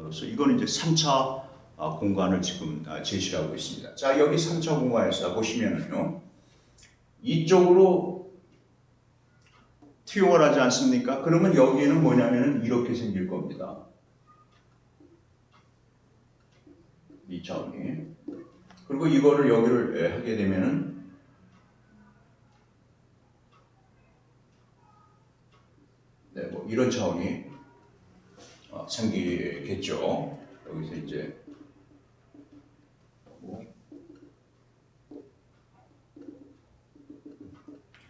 공간으로서 이거는 이제 3차 공간을 지금 제시하고 있습니다. 자, 여기 3차 공간에서 보시면은요, 이쪽으로 투영을 하지 않습니까? 그러면 여기에는 뭐냐면은 이렇게 생길 겁니다. 이 차원이. 그리고 이거를 여기를 하게 되면은 네, 뭐 이런 차원이 생기겠죠. 여기서 이제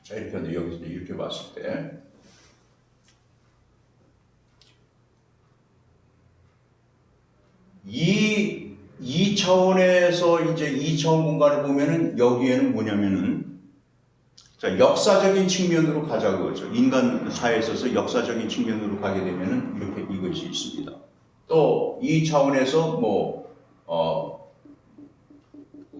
자, 이렇게 하는데 여기서 이렇게 봤을 때 이 차원에서 이제 2차원 공간을 보면은 여기에는 뭐냐면은 자, 역사적인 측면으로 가자 그거죠. 인간 사회에 있어서 역사적인 측면으로 가게 되면은 이렇게 이것이 있습니다. 또 이 차원에서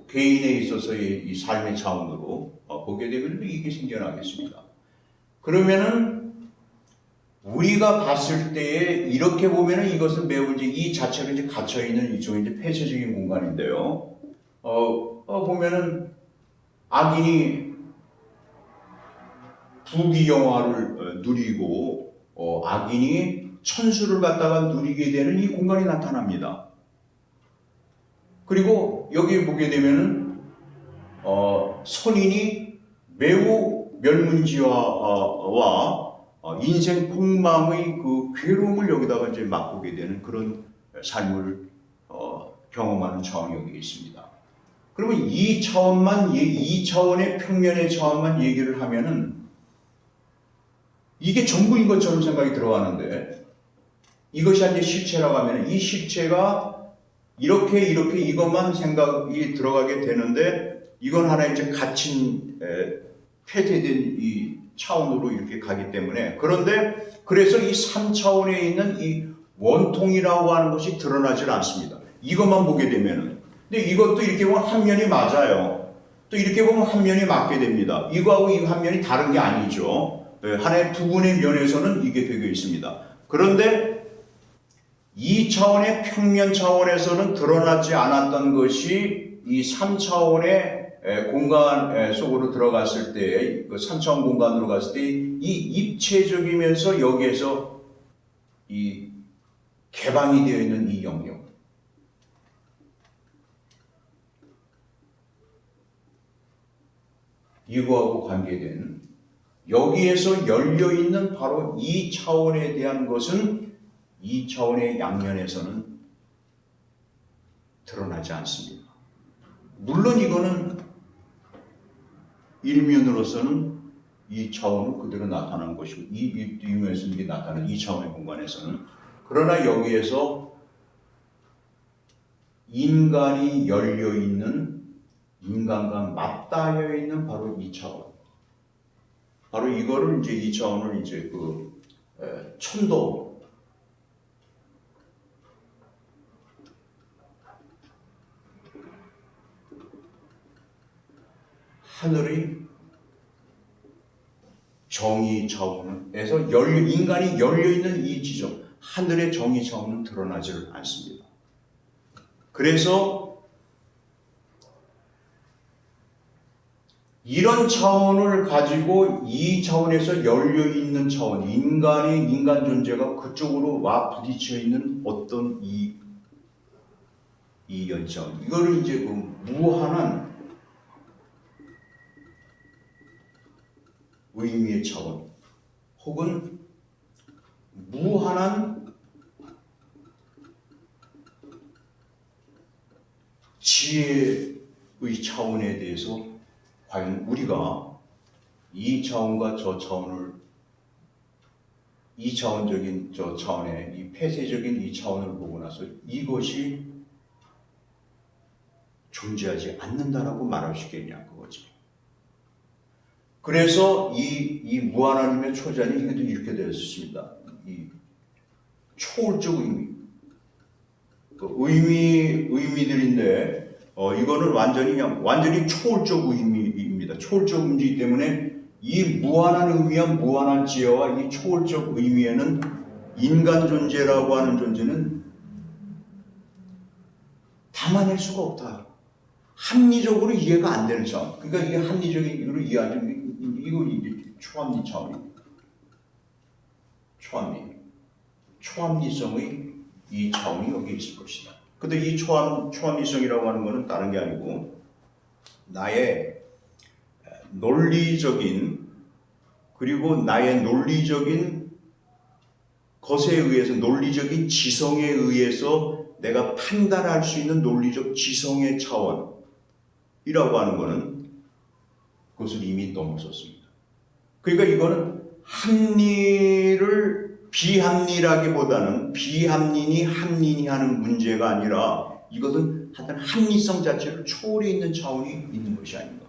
개인에 있어서의 이 삶의 차원으로 보게 되면 이게 생겨나겠습니다. 그러면은 우리가 봤을 때에 이렇게 보면은 이것은 매우 이제 이 자체가 이제 갇혀 있는 이쪽에 이제 폐쇄적인 공간인데요. 보면은 악인이 부귀영화를 누리고 악인이 천수를 갖다가 누리게 되는 이 공간이 나타납니다. 그리고 여기 보게 되면은 선인이 매우 멸문지와 인생 폭망의 그 괴로움을 여기다가 이제 맛보게 되는 그런 삶을 경험하는 차원이 여기 있습니다. 그러면 이 차원만, 이 차원의 평면의 차원만 얘기를 하면은 이게 전부인 것처럼 생각이 들어가는데 이것이 이제 실체라고 하면 이 실체가 이렇게 이것만 생각이 들어가게 되는데 이건 하나의 이제 갇힌 폐쇄된 이 차원으로 이렇게 가기 때문에 그런데 그래서 이 3차원에 있는 이 원통이라고 하는 것이 드러나질 않습니다. 이것만 보게 되면은. 근데 이것도 이렇게 보면 한 면이 맞아요. 또 이렇게 보면 한 면이 맞게 됩니다. 이거하고 이 한 면이 다른 게 아니죠. 하나의 부분의 면에서는 이게 되어 있습니다. 그런데 2차원의 평면 차원에서는 드러나지 않았던 것이 이 3차원의 공간 속으로 들어갔을 때, 그 3차원 공간으로 갔을 때 이 입체적이면서 여기에서 이 개방이 되어 있는 이 영역. 이거하고 관계된 여기에서 열려있는 바로 이 차원에 대한 것은 이 차원의 양면에서는 드러나지 않습니다. 물론 이거는 일면으로서는 이 차원은 그대로 나타난 것이고 이 뒷면에서 이게 나타나는 이 차원의 공간에서는 그러나 여기에서 인간이 열려있는 인간과 맞닿아 있는 바로 이 차원 바로 이거를 이제 이 차원을 이제 그 천도 하늘의 정의 차원에서 인간이 열려있는 이 지점, 하늘의 정의 차원은 드러나지를 않습니다. 그래서 이런 차원을 가지고 이 차원에서 열려있는 차원, 인간 존재가 그쪽으로 와 부딪혀 있는 어떤 이 연차원, 이거를 이제 그 무한한 의미의 차원 혹은 무한한 지혜의 차원에 대해서 과연 우리가 이 차원과 저 차원을 이 차원적인 저 차원의 이 폐쇄적인 이 차원을 보고 나서 이것이 존재하지 않는다라고 말할 수 있겠냐 그거지. 그래서 이 무한하님의 초자는 이것도 이렇게 되어 있습니다. 이 초월적 의미, 그 의미들인데 이거는 완전히 초월적 의미입니다. 초월적 의미이기 때문에 이 무한한 의미와 무한한 지혜와 이 초월적 의미에는 인간 존재라고 하는 존재는 담아낼 수가 없다. 합리적으로 이해가 안 되는 차원. 그러니까 이게 합리적으로 이해하지, 이거 이제 초합리 차원이에요. 초합리성의 이 차원이 여기 있을 것이다. 근데 이 초합리성이라고 하는 것은 다른 게 아니고 나의 논리적인, 그리고 나의 논리적인 것에 의해서, 논리적인 지성에 의해서 내가 판단할 수 있는 논리적 지성의 차원이라고 하는 것은 그것을 이미 넘어섰습니다. 그러니까 이거는 합리를 비합리라기보다는 비합리니 합리니 하는 문제가 아니라 이것은 하여튼 합리성 자체를 초월해 있는 차원이 있는 것이 아닌가.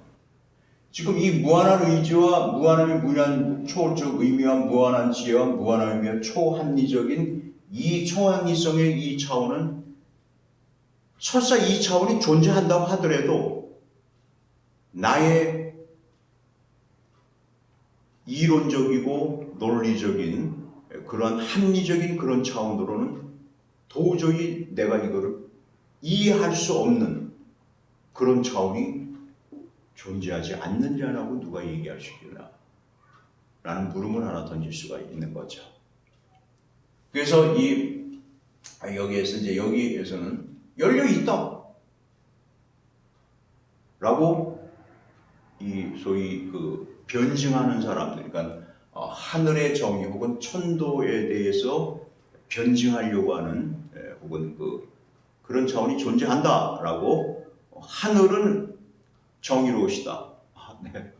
지금 이 무한한 의지와 무한함의 무한 초월적 의미와 무한한 지혜와 무한한 의미와 초합리적인 이 초합리성의 이 차원은 설사 이 차원이 존재한다고 하더라도 나의 이론적이고 논리적인 그런 합리적인 그런 차원으로는 도저히 내가 이거를 이해할 수 없는 그런 차원이 존재하지 않느냐라고 누가 얘기할 수 있겠나? 라는 물음을 하나 던질 수가 있는 거죠. 그래서 여기에서는 열려 있다 라고 소위 변증하는 사람들, 그러니까 하늘의 정의 혹은 천도에 대해서 변증하려고 하는 혹은 그런 차원이 존재한다라고, 하늘은 정의로우시다. 네.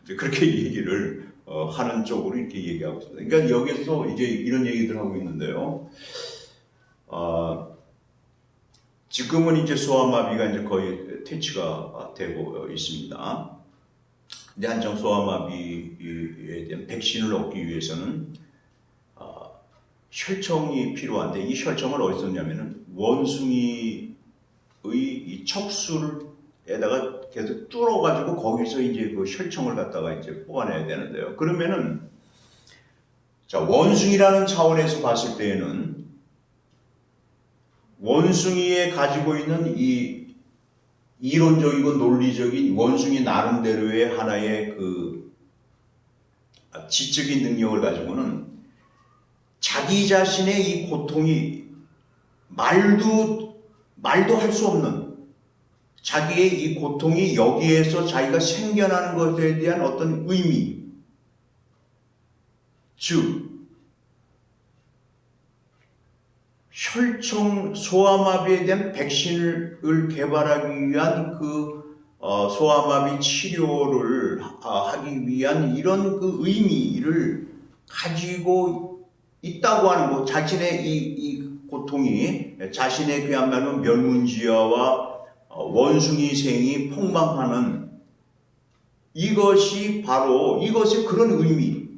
그렇게 얘기를 하는 쪽으로 이렇게 얘기하고 있습니다. 그러니까 여기서 이제 이런 얘기들 하고 있는데요. 지금은 이제 소아마비가 이제 거의 퇴치가 되고 있습니다. 근데 한정 소아마비에 대한 백신을 얻기 위해서는 혈청이 필요한데, 이 혈청을 어디서 얻냐면은 원숭이의 이 척수에다가 계속 뚫어가지고 거기서 이제 그 혈청을 갖다가 이제 뽑아내야 되는데요. 그러면은 자, 원숭이라는 차원에서 봤을 때에는 원숭이에 가지고 있는 이 이론적이고 논리적인 원숭이 나름대로의 하나의 지적인 능력을 가지고는 자기 자신의 이 고통이 말도 할 수 없는 자기의 이 고통이 여기에서 자기가 생겨나는 것에 대한 어떤 의미, 즉 혈청 소아마비에 대한 백신을 개발하기 위한 소아마비 치료를 하기 위한 이런 의미를 가지고 있다고 하는 것, 자신의 이 고통이 자신의 그야말로 면문지화와 원숭이생이 폭망하는 이것이 바로 이것의 그런 의미,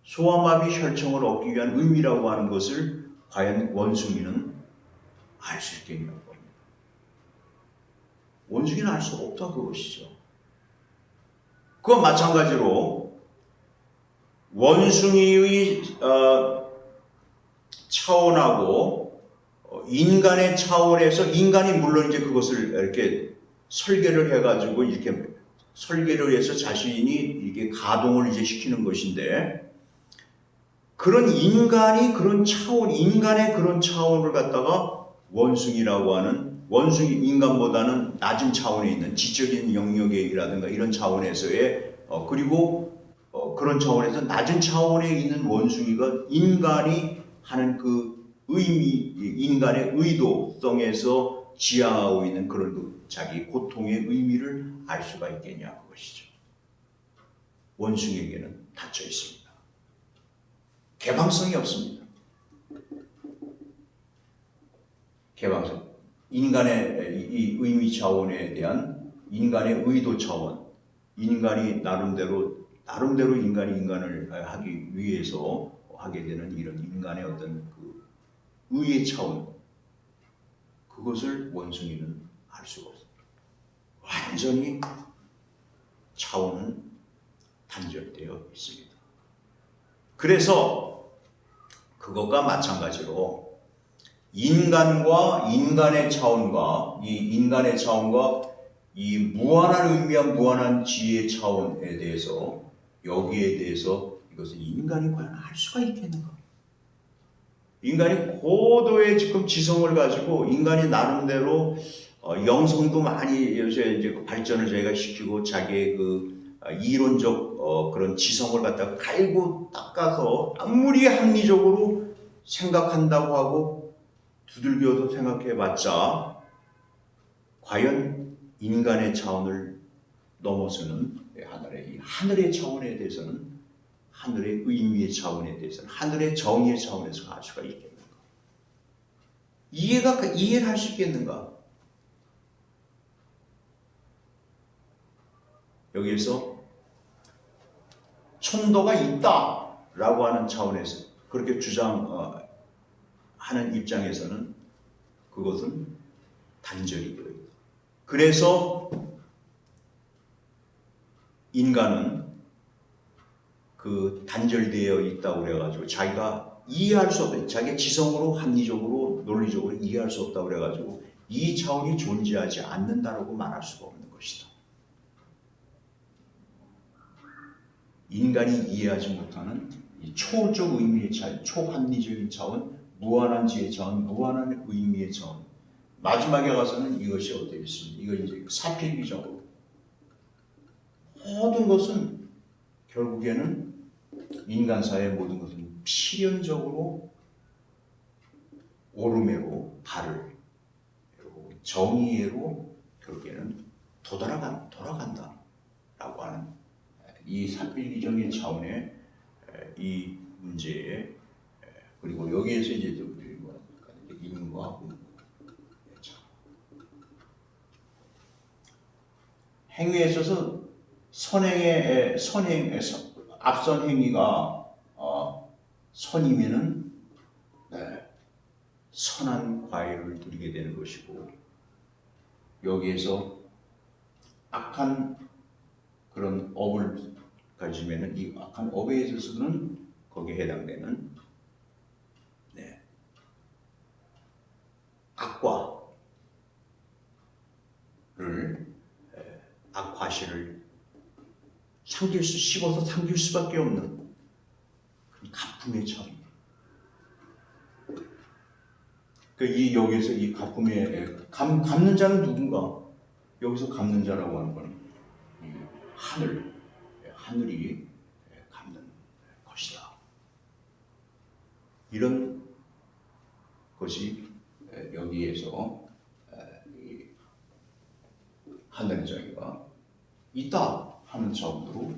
소아마비 혈청을 얻기 위한 의미라고 하는 것을 과연 원숭이는 알 수 있겠냐고 합니다. 원숭이는 알 수 없다 그것이죠. 그와 마찬가지로 원숭이의 차원하고 인간의 차원에서, 인간이 물론 이제 그것을 이렇게 설계를 해가지고 이렇게 설계를 해서 자신이 이렇게 가동을 이제 시키는 것인데, 그런 인간의 그런 차원을 갖다가 원숭이라고 하는, 원숭이 인간보다는 낮은 차원에 있는 지적인 영역이라든가 이런 차원에서의 그리고 그런 차원에서 낮은 차원에 있는 원숭이가 인간이 하는 그 의미, 인간의 의도성에서 지향하고 있는 그런 자기 고통의 의미를 알 수가 있겠냐 그것이죠. 원숭이에게는 닫혀 있습니다. 개방성이 없습니다. 개방성. 인간의 이 의미 차원에 대한 인간의 의도 차원, 인간이 나름대로 인간을 하기 위해서 하게 되는 이런 인간의 어떤 의의 차원, 그것을 원숭이는 알 수가 없습니다. 완전히 차원은 단절되어 있습니다. 그래서 그것과 마찬가지로 인간과 인간의 차원과 이 무한한 의미와 무한한 지혜의 차원에 대해서 여기에 대해서 이것을 인간이 과연 할 수가 있겠는가? 인간이 고도의 지금 지성을 가지고 인간이 나름대로 영성도 많이 요새 이제 발전을 저희가 시키고 자기의 그 이론적 그런 지성을 갖다가 갈고 닦아서 아무리 합리적으로 생각한다고 하고 두들겨서 생각해봤자 과연 인간의 차원을 넘어서는 하늘의 차원에 대해서는 하늘의 의미의 차원에 대해서는 하늘의 정의의 차원에서 갈 수가 있겠는가? 이해를 할 수 있겠는가? 여기에서 천도가 있다라고 하는 차원에서 그렇게 주장하는 입장에서는 그것은 단절이 되어 있다. 그래서 인간은 그 단절되어 있다고 그래가지고 자기가 이해할 수 없다. 자기 지성으로 합리적으로 논리적으로 이해할 수 없다고 그래가지고 이 차원이 존재하지 않는다라고 말할 수가 없는 것이다. 인간이 이해하지 못하는 이 초월적 의미의 차원, 초합리적인 차원, 무한한 지혜의 차원, 무한한 의미의 차원. 마지막에 가서는 이것이 어디에 있습니다. 이거 이제 사필귀정으로 모든 것은 결국에는 인간사의 모든 것은 필연적으로 오름에로 발을 정의로 결국에는 돌아간다라고 하는 이 사필귀정의 차원의 이 문제에 그리고 여기에서 이제 인과 행위에 있어서 선행에서 앞선 행위가 선이면은 선한 과일을 누리게 되는 것이고 여기에서 악한 그런 업을 가지면은 이 악한 업에 있어서는 거기에 해당되는 악과실을 씹어서 삼킬 수밖에 없는 가품의 차원. 여기서 이 가품의 갚는 자는 누군가? 여기서 갚는 자라고 하는 건 하늘이 갚는 것이다. 이런 것이 여기에서 하늘의 정의가 있다 하는 차원으로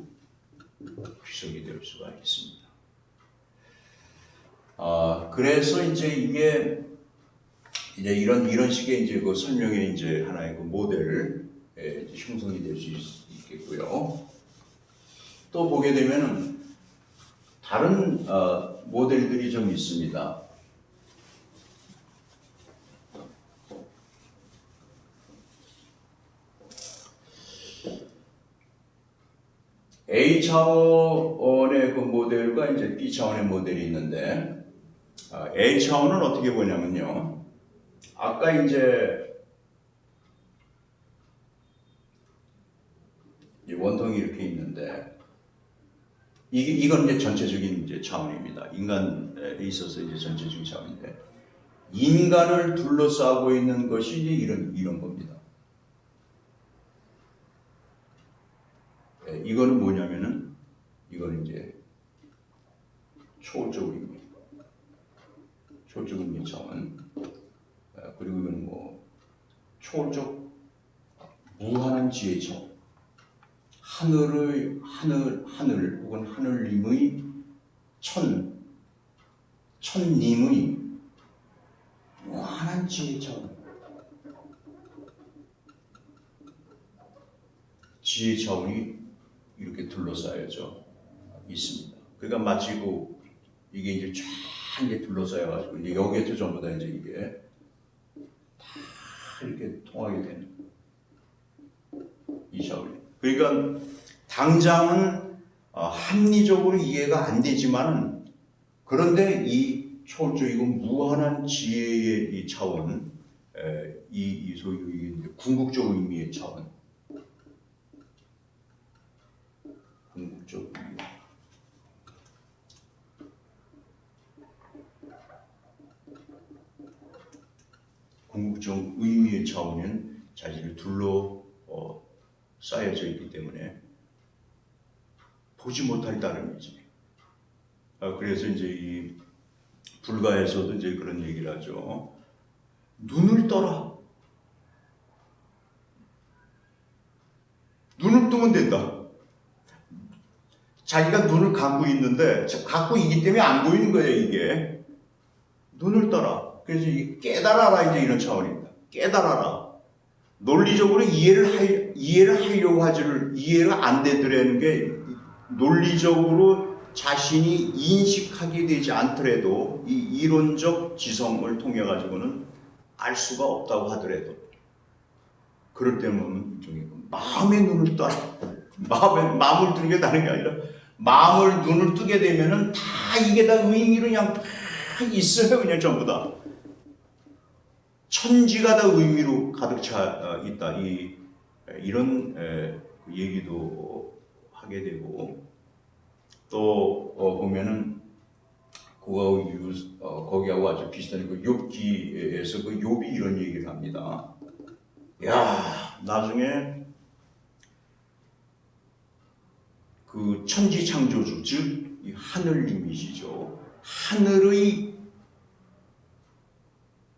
귀속이 될 수가 있습니다. 그래서 이제 이게 이제 이런 식의 이제 그 설명의 이제 하나의 그 모델 형성이 될 수 있겠고요. 또 보게 되면은 다른 모델들이 좀 있습니다. A 차원의 그 모델과 이제 B 차원의 모델이 있는데 A 차원은 어떻게 보냐면요. 아까 이제 원통이 이렇게 있는데 이건 이제 전체적인 이제 차원입니다. 인간에 있어서 이제 전체적인 차원인데 인간을 둘러싸고 있는 것이 이제 이런 겁니다. 이거는 뭐냐면은 이거는 이제 초월적 의미 차원 그리고 이건 뭐 초월적 무한한 지혜 차원 하늘 혹은 하늘님의 천님의 무한한 지혜 차원 지혜 차원이 이렇게 둘러싸여져 있습니다. 그러니까 마치 이게 이제 쫙 이제 둘러싸여가지고 이제 여기에서 전부 다 이제 이게 다 이렇게 통하게 되는 이 차원이. 그러니까 당장은 합리적으로 이해가 안 되지만은 그런데 이 초월적이고 무한한 지혜의 이 차원, 이 소위 이제 궁극적 의미의 차원, 궁극적 의미. 궁극적 의미의 차원은 자신을 둘러 쌓여져 있기 때문에 보지 못할 따름이지. 그래서 이제 이 불가에서도 이제 그런 얘기를 하죠. 눈을 떠라. 눈을 뜨면 된다. 자기가 눈을 감고 있는데 갖고 있기 때문에 안 보이는 거예요, 이게. 눈을 떠라. 그래서 깨달아라, 이제 이런 차원입니다. 깨달아라. 논리적으로 이해를 하려고 하지를 이해가 안 되더라는 게 논리적으로 자신이 인식하게 되지 않더라도 이 이론적 지성을 통해 가지고는 알 수가 없다고 하더라도 그럴 때는 일종의 마음의 눈을 떠라. 마음을 뜨는 게 다른 게 아니라 마음을 눈을 뜨게 되면은 다 이게 다 의미로 그냥 다 있어요. 그냥 전부 다. 천지가 다 의미로 가득 차 있다. 이런 얘기도 하게 되고 또 보면은 거기하고 아주 비슷한 그 욥기에서 그 욥이 이런 얘기를 합니다. 야, 나중에 그 천지 창조주, 즉 이 하늘님이시죠. 하늘의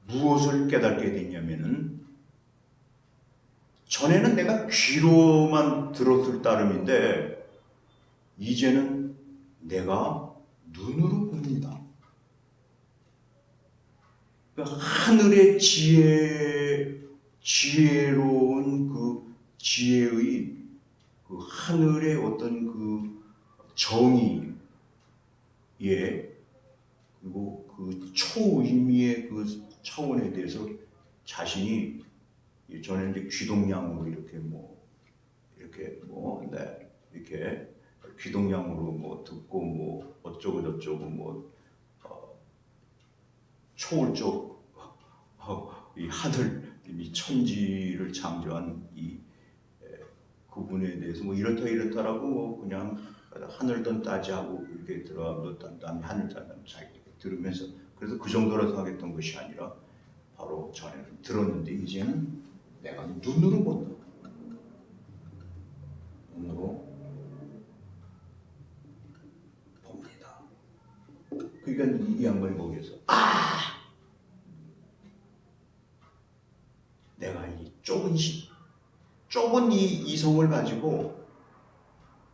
무엇을 깨닫게 됐냐면은 전에는 내가 귀로만 들었을 따름인데 이제는 내가 눈으로 봅니다. 그 하늘의 지혜로운 그 지혜의 그 하늘의 어떤 그 정의, 그리고 그 초의미의 그 차원에 대해서 자신이 전에 이제 귀동냥으로 이렇게 이렇게 귀동냥으로 듣고 어쩌고 저쩌고 초월적 이 하늘 이 천지를 창조한 이 그분에 대해서 이렇다라고 그냥 하늘던 따지하고 이렇게 들어가면 남이 하늘 따지면 자기 들으면서 그래서 그 정도로 생각했던 것이 아니라 바로 전에는 들었는데 이제는 내가 눈으로 본다. 눈으로 봅니다. 그러니까 이 양반이 거기에서 내가 이 좁은 이 이성을 가지고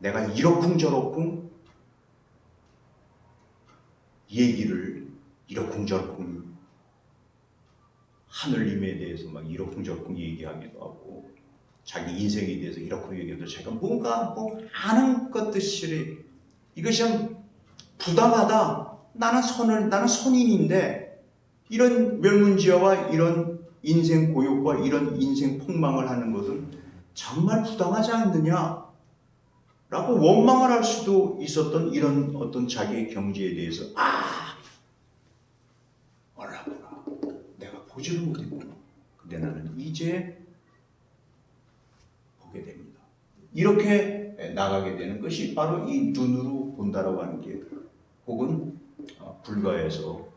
내가 이러쿵저러쿵 얘기를 이러쿵저러쿵 하늘님에 대해서 막 이러쿵저러쿵 얘기하기도 하고 자기 인생에 대해서 이러쿵 얘기해도 제가 뭔가 아는 것듯이 이것이 참 부당하다. 나는 선인인데 이런 멸문지화와 이런 인생 고욕과 이런 인생 폭망을 하는 것은 정말 부당하지 않느냐 라고 원망을 할 수도 있었던 이런 어떤 자기의 경지에 대해서 몰랐구나. 내가 보지를 못했구나. 근데 나는 이제 보게 됩니다. 이렇게 나가게 되는 것이 바로 이 눈으로 본다라고 하는 게 혹은 불가에서